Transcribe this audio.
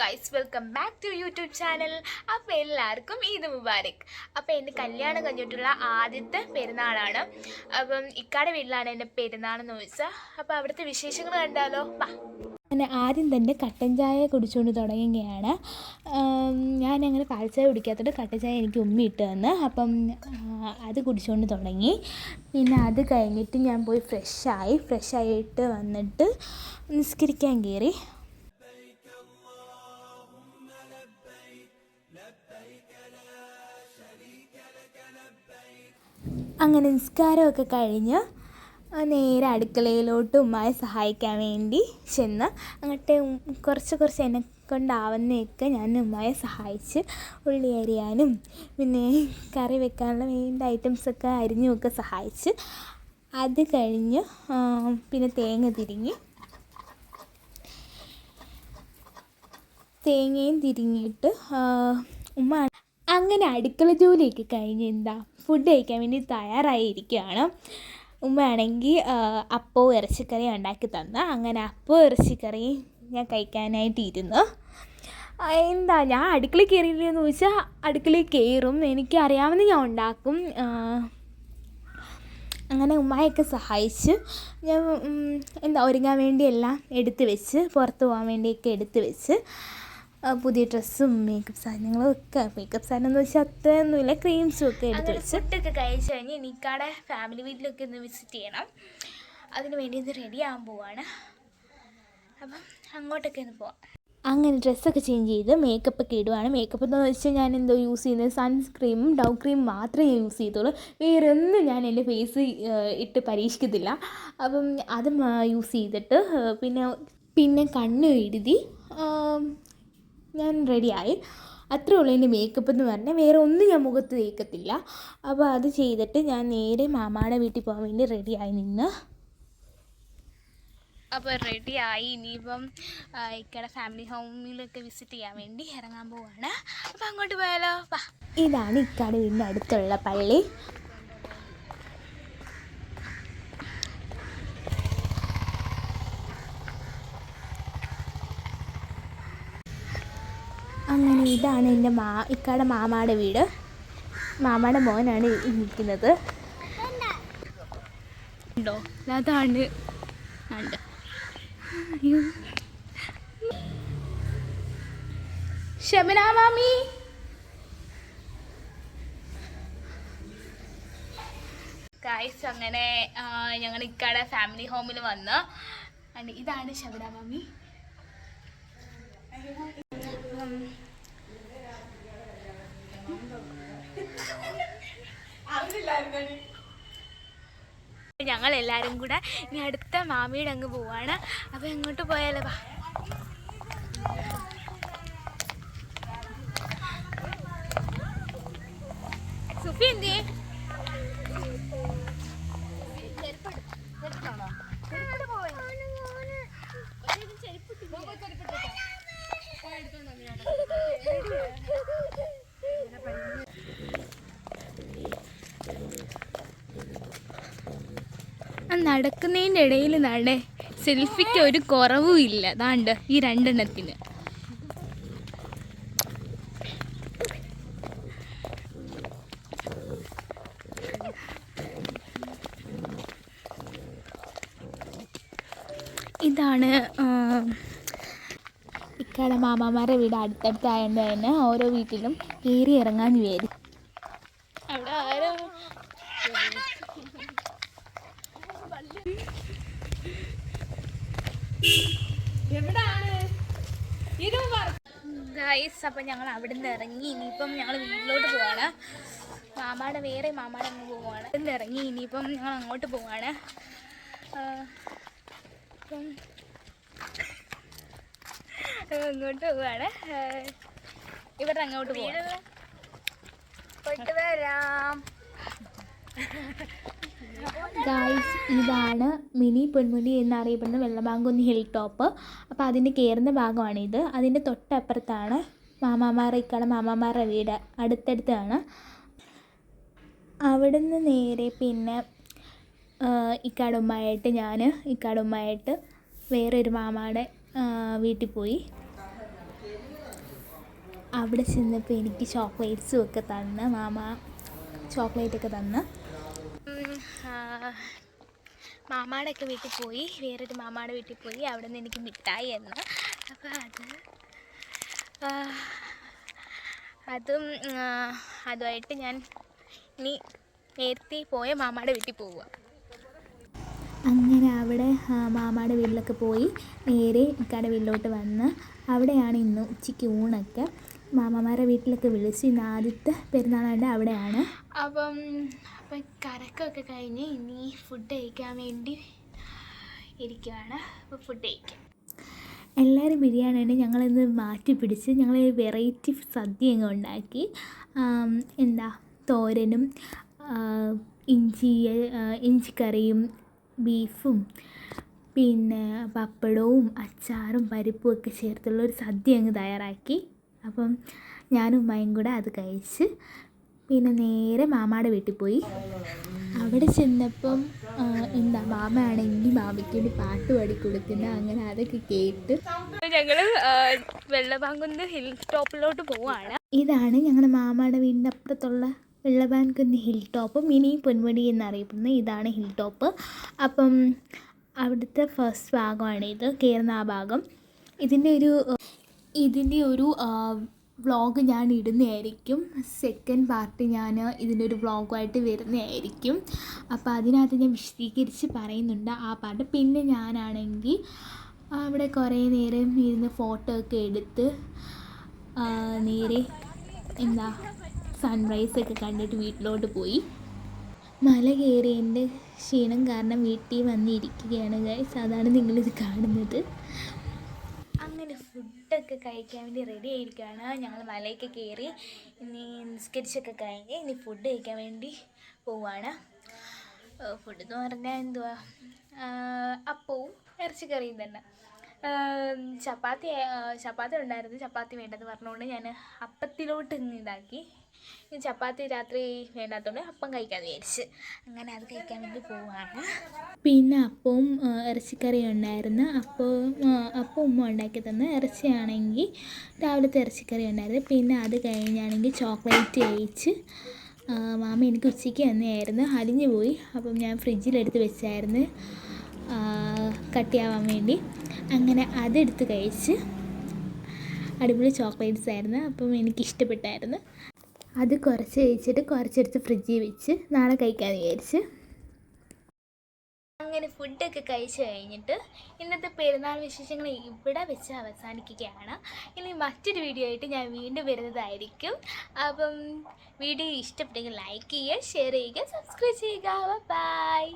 Guys, welcome back to YouTube channel. അപ്പോൾ എല്ലാവർക്കും ഈദ് മുബാരക്. അപ്പോൾ എൻ്റെ കല്യാണം കഴിഞ്ഞിട്ടുള്ള ആദ്യത്തെ പെരുന്നാളാണ്. അപ്പം ഇക്കാടെ വീട്ടിലാണ് എൻ്റെ പെരുന്നാളെന്ന് ചോദിച്ചാൽ. അപ്പോൾ അവിടുത്തെ വിശേഷങ്ങൾ കണ്ടാലോ? വാ. അങ്ങനെ ആദ്യം തന്നെ കട്ടൻ ചായ കുടിച്ചുകൊണ്ട് തുടങ്ങുകയാണ്. ഞാനങ്ങനെ പാൽ ചായ കുടിക്കാത്തത് കട്ടൻ ചായ എനിക്ക് ഉമ്മി ഇട്ട് തന്ന്. അപ്പം അത് കുടിച്ചുകൊണ്ട് തുടങ്ങി. പിന്നെ അത് കഴിഞ്ഞിട്ട് ഞാൻ പോയി ഫ്രഷായിട്ട് വന്നിട്ട് നിസ്കരിക്കാൻ കയറി. അങ്ങനെ നിസ്കാരമൊക്കെ കഴിഞ്ഞ് നേരെ അടുക്കളയിലോട്ട് ഉമ്മയെ സഹായിക്കാൻ വേണ്ടി ചെന്ന് അങ്ങോട്ട് കുറച്ച് എന്നെ കൊണ്ടാവുന്നതൊക്കെ ഞാൻ ഉമ്മയെ സഹായിച്ച് ഉള്ളി അരിയാനും പിന്നെ കറി വെക്കാനുള്ള വേണ്ട ഐറ്റംസൊക്കെ അരിഞ്ഞുമൊക്കെ സഹായിച്ച് അത് കഴിഞ്ഞ് പിന്നെ തേങ്ങയും തിരിങ്ങിയിട്ട് ഉമ്മ അങ്ങനെ അടുക്കള ജോലിയൊക്കെ കഴിഞ്ഞ് ഫുഡ് കഴിക്കാൻ വേണ്ടി തയ്യാറായിരിക്കുകയാണ്. ഉമ്മയാണെങ്കിൽ അപ്പവും ഇറച്ചിക്കറിയും ഉണ്ടാക്കി തന്ന. അങ്ങനെ അപ്പവും ഇറച്ചിക്കറിയും ഞാൻ കഴിക്കാനായിട്ട് ഇരുന്നു. ഞാൻ അടുക്കളയിൽ കയറിയില്ലെന്ന് ചോദിച്ചാൽ അടുക്കളയിൽ കയറും, എനിക്ക് അറിയാവുന്ന ഞാൻ ഉണ്ടാക്കും. അങ്ങനെ ഉമ്മയൊക്കെ സഹായിച്ച് ഞാൻ ഒരുങ്ങാൻ വേണ്ടിയെല്ലാം എടുത്ത് വെച്ച്, പുറത്ത് പോകാൻ വേണ്ടിയൊക്കെ എടുത്ത് വെച്ച്, പുതിയ ഡ്രസ്സും മേക്കപ്പ് സാധനങ്ങളും ഒക്കെ, മേക്കപ്പ് സാധനം എന്ന് വെച്ചാൽ അത്രയൊന്നുമില്ല, ക്രീംസും ഒക്കെ എടുത്ത് വെച്ച് ഫുഡൊക്കെ കഴിച്ച് കഴിഞ്ഞ് എനിക്കാടെ ഫാമിലി വീട്ടിലൊക്കെ ഒന്ന് വിസിറ്റ് ചെയ്യണം. അതിന് വേണ്ടി ഒന്ന് റെഡി ആകാൻ പോവാണ്. അപ്പം അങ്ങോട്ടൊക്കെ ഒന്ന് പോവാം. അങ്ങനെ ഡ്രസ്സൊക്കെ ചേഞ്ച് ചെയ്ത് മേക്കപ്പൊക്കെ ഇടുവാണ്. മേക്കപ്പ് എന്ന് വെച്ചാൽ ഞാൻ യൂസ് ചെയ്യുന്നത് സൺസ്ക്രീമും ഡൗ ക്രീം മാത്രമേ ഞാൻ യൂസ് ചെയ്തുള്ളൂ. വേറെ ഒന്നും ഞാൻ എൻ്റെ ഫേസ് ഇട്ട് പരീക്ഷിക്കത്തില്ല. അപ്പം അത് യൂസ് ചെയ്തിട്ട് പിന്നെ കണ്ണ് എഴുതി ഞാൻ റെഡിയായി. അത്രേ ഉള്ളൂ എൻ്റെ മേക്കപ്പ് എന്ന് പറഞ്ഞാൽ. വേറെ ഒന്നും ഞാൻ മുഖത്ത് തേക്കത്തില്ല. അപ്പോൾ അത് ചെയ്തിട്ട് ഞാൻ നേരെ മാമാടെ വീട്ടിൽ പോകാൻ വേണ്ടി റെഡിയായി നിന്ന്. അപ്പോൾ റെഡിയായി. ഇനിയിപ്പം ഇക്കടെ ഫാമിലി ഹോമിലൊക്കെ വിസിറ്റ് ചെയ്യാൻ വേണ്ടി ഇറങ്ങാൻ പോവാണ്. അപ്പോൾ അങ്ങോട്ട് പോയാലോ? വാ. ഇതാണ് ഇക്കാടെ വീടിൻ്റെ അടുത്തുള്ള പള്ളി. അങ്ങനെ ഇതാണ് എൻ്റെ ഇക്കാടെ മാമാടെ വീട്. മാമാടെ മോനാണ് നിൽക്കുന്നത്. ഉണ്ടോ? അതാണ്. ഷബന മാമി, ഗൈസ്, അങ്ങനെ ഞങ്ങൾ ഇക്കാടെ ഫാമിലി ഹോമിൽ വന്ന്. ഇതാണ് ഷബന മാമി. ഞങ്ങളെല്ലാവരും കൂടെ ഇനി അടുത്ത മാമിയുടെ അങ്ങ് പോവാണ്. അപ്പോൾ എങ്ങോട്ട് പോയാലോ? വാ. സുഫി എന്തിയെ? നടക്കുന്നതിൻ്റെ ഇടയിൽ സെൽഫിക്ക് ഒരു കുറവും ഇല്ല. ദാണ്ട് ഈ രണ്ടെണ്ണത്തിന്. ഇതാണ് ഇക്കാടെ മാമാമാരുടെ വീട് അടുത്തടുത്തായതുകൊണ്ട് തന്നെ ഓരോ വീട്ടിലും കയറി ഇറങ്ങാൻ വിചാരിച്ചു. അവിടെ ആരോ ഗൈസ്, അപ്പം ഞങ്ങൾ അവിടെ നിന്ന് ഇറങ്ങി. ഇനിയിപ്പം ഞങ്ങൾ വീട്ടിലോട്ട് പോവാണ്. മാമാടെ അങ്ങ് പോവാണ്. അവിടെ ഇറങ്ങി ഇനിയിപ്പം ഞങ്ങൾ അങ്ങോട്ട് പോവാണ്. അപ്പം അങ്ങോട്ട് പോവാണ്. ഇവരുടെ അങ്ങോട്ട് പോവാണ്. പോയിട്ട് വരാം. ഗൈസ്, ഇതാണ് മിനി പൊന്മുടി എന്നറിയപ്പെടുന്ന വെള്ളമാങ്കുന്ന് ഹിൽ ടോപ്പ്. അപ്പോൾ അതിൻ്റെ കയറുന്ന ഭാഗമാണിത്. അതിൻ്റെ തൊട്ടപ്പുറത്താണ് ഇക്കാടെ മാമാമാരുടെ വീട്, അടുത്തടുത്താണ്. അവിടെ നിന്ന് നേരെ പിന്നെ ഇക്കാടെ ഉമ്മയായിട്ട് വേറൊരു മാമാടെ വീട്ടിൽ പോയി. അവിടെ ചെന്നപ്പോൾ എനിക്ക് ചോക്ലേറ്റ്സും ഒക്കെ തന്ന് മാമ ചോക്ലേറ്റൊക്കെ തന്ന്. മാമാടെ ഒക്കെ വീട്ടിൽ പോയി, വേറൊരു മാമാടെ വീട്ടിൽ പോയി. അവിടെ നിന്ന് എനിക്ക് മിഠായി എന്ന്. അപ്പോൾ അതുമായിട്ട് ഞാൻ ഇനി നേരത്തെ പോയ മാമാടെ വീട്ടിൽ പോവുക. അങ്ങനെ അവിടെ മാമാടെ വീട്ടിലൊക്കെ പോയി നേരെ ഇക്കാടെ വീട്ടിലോട്ട് വന്ന് അവിടെയാണ് ഇന്ന് ഉച്ചയ്ക്ക് ഊണൊക്കെ. മാമാമാരുടെ വീട്ടിലൊക്കെ വിളിച്ച് ഇന്ന് ആദ്യത്തെ പെരുന്നാളായിട്ട് അവിടെയാണ്. അപ്പം കറക്കമൊക്കെ കഴിഞ്ഞ് ഇനി ഫുഡ് കഴിക്കാൻ വേണ്ടി ഇരിക്കുകയാണ്. അപ്പോൾ ഫുഡ് കഴിക്കാം. എല്ലാവരും ബിരിയാണിയാണ്. ഞങ്ങളിന്ന് മാറ്റി പിടിച്ച് ഞങ്ങൾ വെറൈറ്റി സദ്യ അങ്ങ് ഉണ്ടാക്കി. തോരനും ഇഞ്ചിക്കറിയും ബീഫും പിന്നെ പപ്പടവും അച്ചാറും പരിപ്പും ഒക്കെ ചേർത്തുള്ളൊരു സദ്യ അങ്ങ് തയ്യാറാക്കി. അപ്പം ഞാനും ഉമ്മയും കൂടെ അത് കഴിച്ച് പിന്നെ നേരെ മാമാടെ വീട്ടിൽ പോയി. അവിടെ ചെന്നപ്പം മാമയാണെങ്കിൽ മാമിക്ക് വേണ്ടി പാട്ട് പാടിക്കൊടുക്കുന്നത്. അങ്ങനെ അതൊക്കെ കേട്ട് ഞങ്ങൾ വെള്ളപാങ്കുന്ന് ഹിൽ ടോപ്പിലോട്ട് പോവാണ്. ഇതാണ് ഞങ്ങളുടെ മാമാടെ വീടിൻ്റെ അപ്പുറത്തുള്ള വെള്ളപാൻകുന്ന് ഹിൽ ടോപ്പ്, മിനി പൊന്മുടി എന്നറിയപ്പെടുന്ന ഇതാണ് ഹിൽ ടോപ്പ്. അപ്പം അവിടുത്തെ ഫസ്റ്റ് ഭാഗമാണിത്, കയറുന്ന ആ ഭാഗം. ഇതിൻ്റെ ഒരു വ്ളോഗ് ഞാൻ ഇടുന്നതായിരിക്കും. സെക്കൻഡ് പാർട്ട് ഞാൻ ഇതിൻ്റെ ഒരു വ്ളോഗുമായിട്ട് വരുന്നതായിരിക്കും. അപ്പോൾ അതിനകത്ത് ഞാൻ വിശദീകരിച്ച് പറയുന്നുണ്ട് ആ പാട്ട്. പിന്നെ ഞാനാണെങ്കിൽ അവിടെ കുറേ നേരം ഇരുന്ന് ഫോട്ടോ ഒക്കെ എടുത്ത് നേരെ സൺറൈസൊക്കെ കണ്ടിട്ട് വീട്ടിലോട്ട് പോയി. മല കയറിയതിൻ്റെ ക്ഷീണം കാരണം വീട്ടിൽ വന്നിരിക്കുകയാണ് ഗൈസ്. അതാണ് നിങ്ങളിത് കാണുന്നത്. അങ്ങനെ ഫുഡൊക്കെ കഴിക്കാൻ വേണ്ടി റെഡി ആയിരിക്കുകയാണ്. ഞങ്ങൾ മലയൊക്കെ കയറി ഇനി നിസ്കരിച്ചൊക്കെ കഴിഞ്ഞ് ഇനി ഫുഡ് കഴിക്കാൻ വേണ്ടി പോവുകയാണ്. ഫുഡ് എന്ന് പറഞ്ഞാൽ അപ്പവും ഇറച്ചിക്കറിയും തന്നെ. ചപ്പാത്തി ഉണ്ടായിരുന്നു. ചപ്പാത്തി വേണ്ടെന്ന് പറഞ്ഞുകൊണ്ട് ഞാൻ അപ്പത്തിലോട്ട് ഇതാക്കി. ചപ്പാത്തി രാത്രി വേണ്ടാത്തതുകൊണ്ട് അപ്പം കഴിക്കാമെന്ന് വിചാരിച്ച് അങ്ങനെ അത് കഴിക്കാൻ വേണ്ടി പോവുകയാണ്. പിന്നെ അപ്പവും ഇറച്ചിക്കറിയും ഉണ്ടായിരുന്നു. അപ്പം ഉമ്മ ഉണ്ടാക്കി തന്നു. ഇറച്ചിയാണെങ്കിൽ രാവിലത്തെ ഇറച്ചിക്കറി ഉണ്ടായിരുന്നു. പിന്നെ അത് കഴിഞ്ഞാണെങ്കിൽ ചോക്ലേറ്റ് കഴിച്ച് മാമ എനിക്ക് ഉച്ചയ്ക്ക് തന്നെയായിരുന്നു. അലിഞ്ഞു പോയി. അപ്പം ഞാൻ ഫ്രിഡ്ജിലെടുത്ത് വെച്ചായിരുന്നു കട്ടിയാവാൻ വേണ്ടി. അങ്ങനെ അതെടുത്ത് കഴിച്ച് അടിപൊളി ചോക്ലേറ്റ്സ് ആയിരുന്നു. അപ്പം എനിക്കിഷ്ടപ്പെട്ടായിരുന്നു. അത് കുറച്ച് കഴിച്ചിട്ട് കുറച്ചെടുത്ത് ഫ്രിഡ്ജിൽ വെച്ച് നാളെ കഴിക്കാമെന്ന് വിചാരിച്ച്. അങ്ങനെ ഫുഡൊക്കെ കഴിച്ച് കഴിഞ്ഞിട്ട് ഇന്നത്തെ പെരുന്നാൾ വിശേഷങ്ങൾ ഇവിടെ വെച്ച് അവസാനിക്കുകയാണ്. ഇനി മറ്റൊരു വീഡിയോ ആയിട്ട് ഞാൻ വീണ്ടും വരുന്നതായിരിക്കും. അപ്പം വീഡിയോ ഇഷ്ടപ്പെട്ടെങ്കിൽ ലൈക്ക് ചെയ്യുക, ഷെയർ ചെയ്യുക, സബ്സ്ക്രൈബ് ചെയ്യുക. ബൈ.